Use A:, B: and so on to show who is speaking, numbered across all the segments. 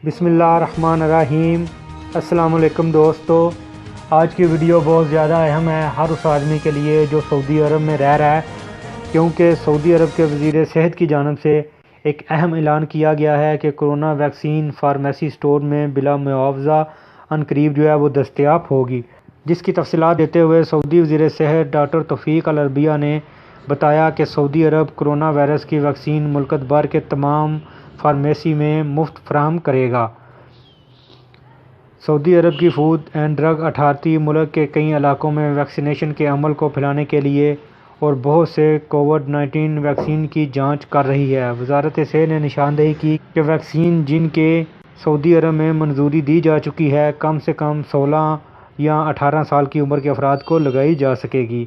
A: بسم اللہ الرحمن الرحیم۔ السلام علیکم دوستو، آج کی ویڈیو بہت زیادہ اہم ہے ہر اس آدمی کے لیے جو سعودی عرب میں رہ رہا ہے، کیونکہ سعودی عرب کے وزیر صحت کی جانب سے ایک اہم اعلان کیا گیا ہے کہ کرونا ویکسین فارمیسی سٹور میں بلا معاوضہ عنقریب وہ دستیاب ہوگی، جس کی تفصیلات دیتے ہوئے سعودی وزیر صحت ڈاکٹر توفیق العربیہ نے بتایا کہ سعودی عرب کرونا وائرس کی ویکسین ملک بھر کے تمام فارمیسی میں مفت فراہم کرے گا۔ سعودی عرب کی فوڈ اینڈ ڈرگ اتھارٹی ملک کے کئی علاقوں میں ویکسینیشن کے عمل کو پھیلانے کے لیے اور بہت سے کووڈ-19 ویکسین کی جانچ کر رہی ہے۔ وزارت صحت نے نشاندہی کی کہ ویکسین جن کے سعودی عرب میں منظوری دی جا چکی ہے کم سے کم 16 یا 18 سال کی عمر کے افراد کو لگائی جا سکے گی۔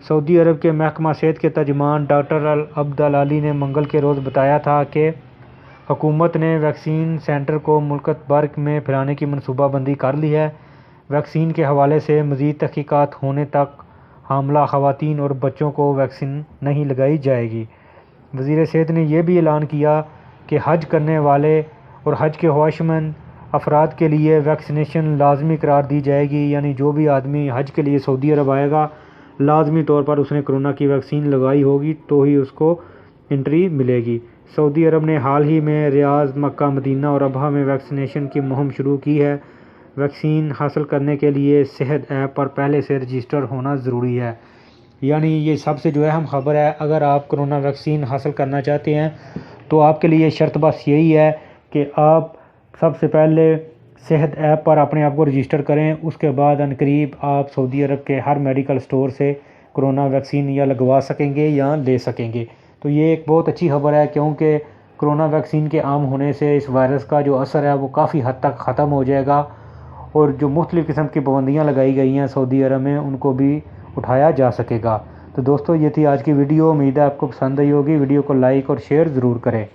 A: سعودی عرب کے محکمہ صحت کے ترجمان ڈاکٹر عبدالعالی نے منگل کے روز بتایا تھا کہ حکومت نے ویکسین سینٹر کو ملک بھر میں پھیلانے کی منصوبہ بندی کر لی ہے۔ ویکسین کے حوالے سے مزید تحقیقات ہونے تک حاملہ خواتین اور بچوں کو ویکسین نہیں لگائی جائے گی۔ وزیر صحت نے یہ بھی اعلان کیا کہ حج کرنے والے اور حج کے خواہشمند افراد کے لیے ویکسینیشن لازمی قرار دی جائے گی، یعنی جو بھی آدمی حج کے لیے سعودی عرب آئے گا لازمی طور پر اس نے کرونا کی ویکسین لگائی ہوگی تو ہی اس کو انٹری ملے گی۔ سعودی عرب نے حال ہی میں ریاض، مکہ، مدینہ اور ابہا میں ویکسینیشن کی مہم شروع کی ہے۔ ویکسین حاصل کرنے کے لیے صحت ایپ پر پہلے سے رجسٹر ہونا ضروری ہے، یعنی یہ سب سے اہم خبر ہے۔ اگر آپ کرونا ویکسین حاصل کرنا چاہتے ہیں تو آپ کے لیے شرط بس یہی ہے کہ آپ سب سے پہلے صحت ایپ پر اپنے آپ کو رجسٹر کریں، اس کے بعد عنقریب آپ سعودی عرب کے ہر میڈیکل سٹور سے کرونا ویکسین یا لگوا سکیں گے یا لے سکیں گے۔ تو یہ ایک بہت اچھی خبر ہے، کیونکہ کرونا ویکسین کے عام ہونے سے اس وائرس کا جو اثر ہے وہ کافی حد تک ختم ہو جائے گا، اور جو مختلف قسم کی پابندیاں لگائی گئی ہیں سعودی عرب میں ان کو بھی اٹھایا جا سکے گا۔ تو دوستو، یہ تھی آج کی ویڈیو، امید ہے آپ کو پسند آئی ہوگی۔ ویڈیو کو لائک اور شیئر ضرور کریں۔